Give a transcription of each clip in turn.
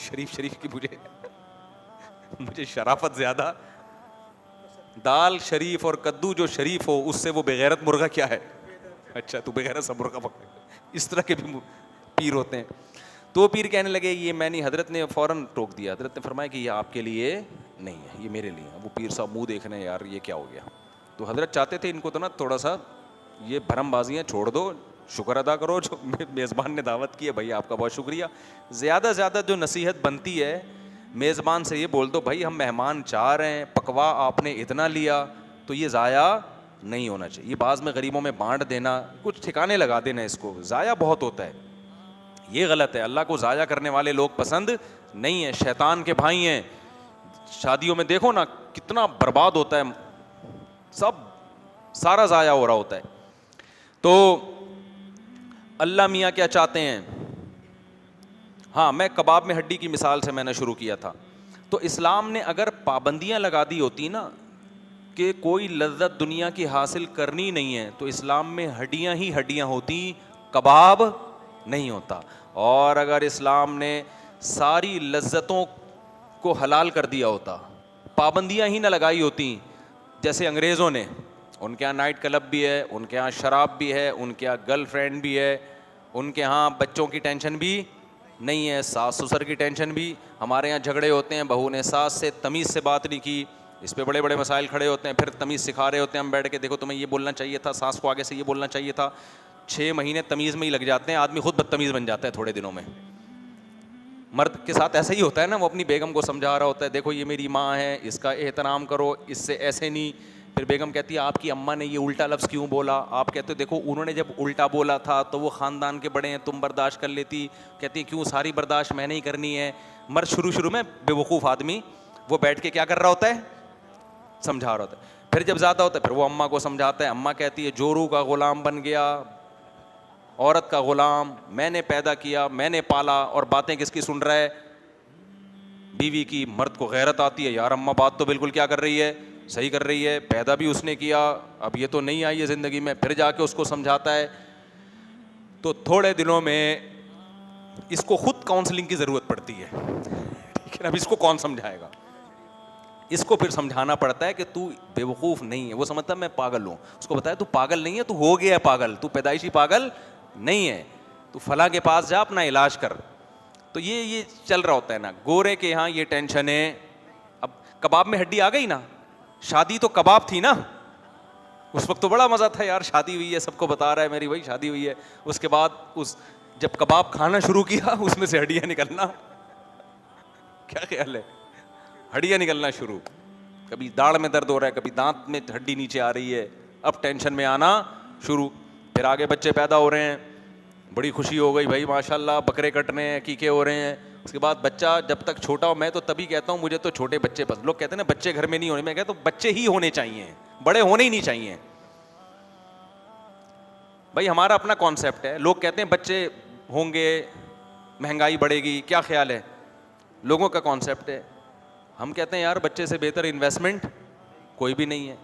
شریف کی مجھے شرافت زیادہ. دال شریف اور کدو جو شریف ہو اس سے وہ بغیرت مرغا کیا ہے. اچھا تو بغیرت سا مرغا پکڑے. اس طرح کے بھی پیر ہوتے ہیں. تو وہ پیر کہنے لگے یہ میں نہیں. حضرت نے فوراً ٹوک دیا. حضرت نے فرمایا کہ یہ آپ کے لیے نہیں ہے, یہ میرے لیے. وہ پیر صاحب منہ دیکھ رہے ہیں, یار یہ کیا ہو گیا. تو حضرت چاہتے تھے ان کو تو نا تھوڑا سا یہ بھرم بازیاں چھوڑ دو, شکر ادا کرو جو میزبان نے دعوت کی ہے, بھائی آپ کا بہت شکریہ. زیادہ سے زیادہ جو نصیحت بنتی ہے میزبان سے یہ بول دو, بھائی ہم مہمان چاہ رہے ہیں, پکوا آپ نے اتنا لیا تو یہ ضائع نہیں ہونا چاہیے. یہ بعض میں غریبوں میں بانٹ دینا, کچھ ٹھکانے لگا دینا, اس کو ضائع بہت ہوتا ہے, یہ غلط ہے. اللہ کو ضائع کرنے والے لوگ پسند نہیں ہیں, شیطان کے بھائی ہیں. شادیوں میں دیکھو نا کتنا برباد ہوتا ہے, سب سارا ضائع ہو رہا ہوتا ہے. تو اللہ میاں کیا چاہتے ہیں. ہاں میں کباب میں ہڈی کی مثال سے میں نے شروع کیا تھا. تو اسلام نے اگر پابندیاں لگا دی ہوتی نا کہ کوئی لذت دنیا کی حاصل کرنی نہیں ہے, تو اسلام میں ہڈیاں ہی ہڈیاں ہوتی, کباب نہیں ہوتا. اور اگر اسلام نے ساری لذتوں کو حلال کر دیا ہوتا, پابندیاں ہی نہ لگائی ہوتی جیسے انگریزوں نے. ان کے یہاں نائٹ کلب بھی ہے, ان کے یہاں شراب بھی ہے, ان کے یہاں گرل فرینڈ بھی ہے, ان کے یہاں بچوں کی ٹینشن بھی نہیں ہے, ساس سسر کی ٹینشن بھی. ہمارے یہاں جھگڑے ہوتے ہیں, بہو نے ساس سے تمیز سے بات نہیں کی, اس پہ بڑے بڑے مسائل کھڑے ہوتے ہیں, پھر تمیز سکھا رہے ہوتے ہیں ہم بیٹھ کے, دیکھو تمہیں یہ بولنا چاہیے تھا, ساس کو آگے سے یہ بولنا چاہیے تھا. 6 مہینے تمیز میں ہی لگ جاتے ہیں, آدمی خود بدتمیز بن جاتا ہے تھوڑے دنوں میں. مرد کے ساتھ ایسا ہی ہوتا ہے نا, وہ اپنی بیگم کو سمجھا رہا ہوتا ہے, دیکھو یہ میری ماں ہے, اس کا احترام کرو, اس سے ایسے نہیں. پھر بیگم کہتی ہے آپ کی اماں نے یہ الٹا لفظ کیوں بولا. آپ کہتے ہو دیکھو انہوں نے جب الٹا بولا تھا تو وہ خاندان کے بڑے ہیں, تم برداشت کر لیتی. کہتی ہے کیوں ساری برداشت میں نے ہی کرنی ہے. مرد شروع میں بے وقوف آدمی, وہ بیٹھ کے کیا کر رہا ہوتا ہے, سمجھا رہا ہوتا ہے. پھر جب زیادہ ہوتا ہے پھر وہ اماں کو سمجھاتا ہے. اماں کہتی ہے جورو کا غلام بن گیا, عورت کا غلام, میں نے پیدا کیا, میں نے پالا, اور باتیں کس کی سن رہا ہے, بیوی کی. مرد کو غیرت آتی ہے, یار اماں بات تو بالکل کیا کر رہی ہے, صحیح کر رہی ہے, پیدا بھی اس نے کیا, اب یہ تو نہیں آئی ہے زندگی میں. پھر جا کے اس کو سمجھاتا ہے. تو تھوڑے دنوں میں اس کو خود کاؤنسلنگ کی ضرورت پڑتی ہے, ٹھیک ہے نا. اب اس کو کون سمجھائے گا, اس کو پھر سمجھانا پڑتا ہے کہ تو بے وقوف نہیں ہے. وہ سمجھتا ہے میں پاگل ہوں, اس کو بتایا تو پاگل نہیں ہے, تو ہو گیا ہے پاگل, تو پیدائشی پاگل نہیں ہے, تو فلاں کے پاس جا اپنا علاج کر. تو یہ چل رہا ہوتا ہے نا. گورے کے یہاں یہ ٹینشن ہے. اب کباب میں ہڈی آ گئی نا, شادی تو کباب تھی نا, اس وقت تو بڑا مزہ تھا, یار شادی ہوئی ہے, سب کو بتا رہا ہے میری بھائی شادی ہوئی ہے. اس کے بعد جب کباب کھانا شروع کیا اس میں سے ہڈیاں نکلنا, کیا خیال ہے, ہڈیاں نکلنا شروع. کبھی داڑھ میں درد ہو رہا ہے, کبھی دانت میں ہڈی نیچے آ رہی ہے, اب ٹینشن میں آنا شروع. پھر آگے بچے پیدا ہو رہے ہیں, بڑی خوشی ہو گئی بھائی ماشاء اللہ, بکرے کٹ رہے ہیں, عقیقے ہو رہے ہیں. اس کے بعد بچہ جب تک چھوٹا ہو, میں تو تبھی کہتا ہوں مجھے تو چھوٹے بچے پسند. لوگ کہتے ہیں نا بچے گھر میں نہیں ہونے, میں کہتا ہوں بچے ہی ہونے چاہیے, بڑے ہونے ہی نہیں چاہیے. بھائی ہمارا اپنا کانسیپٹ ہے. لوگ کہتے ہیں بچے ہوں گے مہنگائی بڑھے گی, کیا خیال ہے, لوگوں کا کانسیپٹ ہے. ہم کہتے ہیں یار بچے سے بہتر انویسٹمنٹ کوئی بھی نہیں ہے.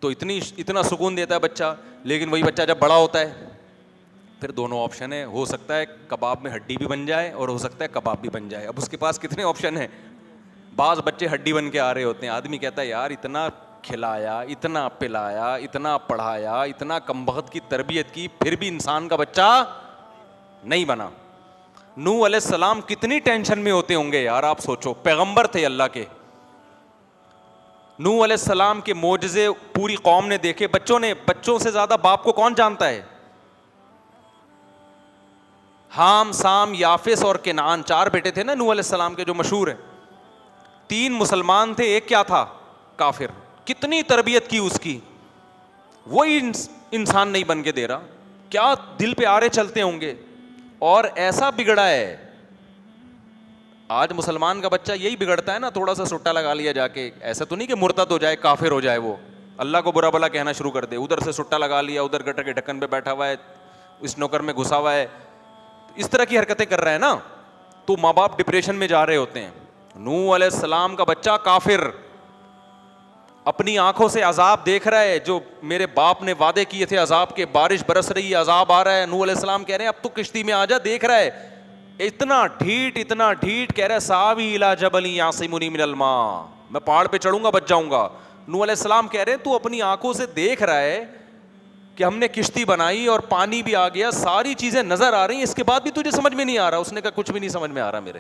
تو اتنا سکون دیتا ہے بچہ. لیکن وہی بچہ جب بڑا ہوتا ہے پھر دونوں آپشن ہے, ہو سکتا ہے کباب میں ہڈی بھی بن جائے اور ہو سکتا ہے کباب بھی بن جائے. اب اس کے پاس کتنے آپشن ہیں. بعض بچے ہڈی بن کے آ رہے ہوتے ہیں, آدمی کہتا ہے یار اتنا کھلایا, اتنا پلایا, اتنا پڑھایا, اتنا کمبخت کی تربیت کی, پھر بھی انسان کا بچہ نہیں بنا. نوح علیہ السلام کتنی ٹینشن میں ہوتے ہوں گے یار, آپ سوچو, پیغمبر تھے اللہ کے. نوح علیہ السلام کے معجزے پوری قوم نے دیکھے, بچوں سے زیادہ باپ کو کون جانتا ہے. حام, سام, یافس اور کنعان 4 بیٹے تھے نا نوح علیہ السلام کے جو مشہور ہیں. 3 مسلمان تھے, ایک کیا تھا, کافر. کتنی تربیت کی اس کی, وہی انسان نہیں بن کے دے رہا. کیا دل پہ آرے چلتے ہوں گے, اور ایسا بگڑا ہے. آج مسلمان کا بچہ یہی بگڑتا ہے نا, تھوڑا سا سٹا لگا لیا جا کے. ایسا تو نہیں کہ مرتد ہو جائے, کافر ہو جائے, وہ اللہ کو برا بلا کہنا شروع کر دے. ادھر سے سٹا لگا لیا, ادھر گٹر کے ڈھکن پہ بیٹھا ہوا ہے, اس نوکر میں گھسا ہوا ہے, اس طرح کی حرکتیں کر رہا ہے نا, تو ماں باپ ڈپریشن میں جا رہے ہوتے ہیں. نوح علیہ السلام کا بچہ کافر, اپنی آنکھوں سے عذاب دیکھ رہا ہے, جو میرے باپ نے وعدے کیے تھے عذاب کے, بارش برس رہی ہے, عذاب آ رہا ہے. نوح علیہ السلام کہہ رہے ہیں اب تو کشتی میں آ جا, دیکھ رہا ہے اتنا ڈھیٹ کہہ رہا ہے ساوی الی جبل یعصمنی من الماء, میں پہاڑ پہ چڑھوں گا بچ جاؤں گا. نوح علیہ السلام کہہ رہے ہیں تو اپنی آنکھوں سے دیکھ رہا ہے کہ ہم نے کشتی بنائی اور پانی بھی آ گیا, ساری چیزیں نظر آ رہی ہیں, اس کے بعد بھی تجھے سمجھ میں نہیں آ رہا. اس نے کہا کچھ بھی نہیں سمجھ میں آ رہا میرے,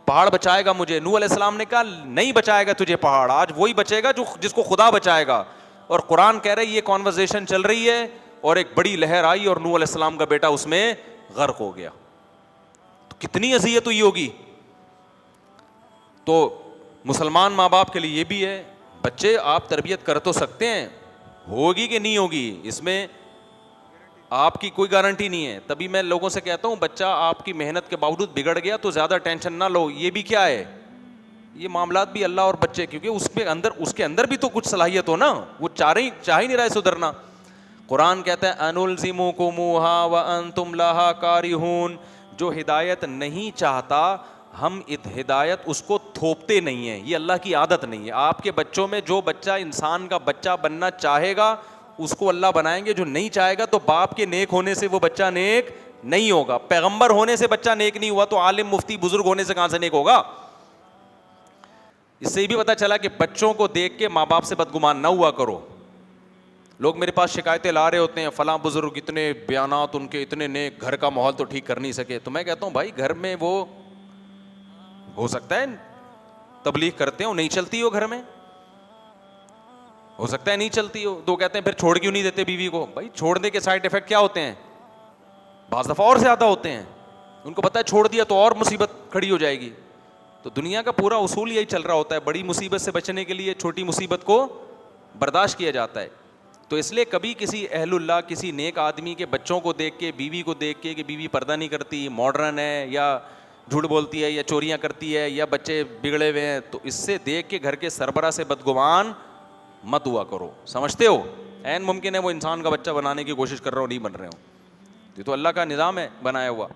پہاڑ بچائے گا مجھے. نوح علیہ السلام نے کہا نہیں بچائے گا تجھے پہاڑ, آج وہی بچے گا جس کو خدا بچائے گا. اور قرآن کہہ رہا ہے یہ کانورزیشن چل رہی ہے اور ایک بڑی لہر آئی اور نوح علیہ السلام کا بیٹا اس میں غرق ہو گیا. تو کتنی اذیت ہوئی ہوگی. تو مسلمان ماں باپ کے لیے یہ بھی ہے, بچے آپ تربیت کر تو سکتے ہیں, ہوگی کہ نہیں ہوگی اس میں آپ کی کوئی گارنٹی نہیں ہے. تبھی میں لوگوں سے کہتا ہوں بچہ آپ کی محنت کے باوجود بگڑ گیا تو زیادہ ٹینشن نہ لو, یہ بھی کیا ہے, یہ معاملات بھی اللہ اور بچے, کیونکہ اس کے اندر بھی تو کچھ صلاحیت ہو نا, وہ چاہ ہی نہیں رہا ہے سدھرنا. قرآن کہتا ہے انلزمکموہا وانتم لہا کارہون, جو ہدایت نہیں چاہتا ہم ہدایت اس کو تھوپتے نہیں ہیں, یہ اللہ کی عادت نہیں ہے. آپ کے بچوں میں جو بچہ انسان کا بچہ بننا چاہے گا اس کو اللہ بنائیں گے, جو نہیں چاہے گا تو باپ کے نیک ہونے سے وہ بچہ نیک نہیں ہوگا. پیغمبر ہونے سے بچہ نیک نہیں ہوا تو عالم مفتی بزرگ ہونے سے کہاں سے نیک ہوگا. اس سے یہ بھی پتہ چلا کہ بچوں کو دیکھ کے ماں باپ سے بدگمان نہ ہوا کرو. لوگ میرے پاس شکایتیں لا رہے ہوتے ہیں, فلاں بزرگ اتنے بیانات ان کے اتنے نیک, گھر کا ماحول تو ٹھیک کر نہیں سکے. تو میں کہتا ہوں بھائی گھر میں وہ ہو سکتا ہے تبلیغ کرتے ہو, نہیں چلتی ہو گھر میں, ہو سکتا ہے نہیں چلتی ہو. تو کہتے ہیں پھر چھوڑ کیوں نہیں دیتے بیوی کو. بھائی چھوڑنے کے سائڈ افیکٹ کیا ہوتے ہیں, بعض دفعہ اور زیادہ ہوتے ہیں. ان کو پتہ ہے چھوڑ دیا تو اور مصیبت کھڑی ہو جائے گی. تو دنیا کا پورا اصول یہی چل رہا ہوتا ہے, بڑی مصیبت سے بچنے کے لیے چھوٹی مصیبت کو برداشت کیا جاتا ہے. تو اس لیے کبھی کسی اہل اللہ, کسی نیک آدمی کے بچوں کو دیکھ کے, بیوی کو دیکھ کے کہ بیوی پردہ نہیں کرتی, ماڈرن ہے, یا جھوٹ بولتی ہے, یا چوریاں کرتی ہے, یا بچے بگڑے ہوئے ہیں, تو اس سے دیکھ کے گھر کے سربراہ سے بدگمان مت ہوا کرو. سمجھتے ہو عین ممکن ہے وہ انسان کا بچہ بنانے کی کوشش کر رہا ہو, نہیں بن رہے ہو. یہ تو اللہ کا نظام ہے بنایا ہوا.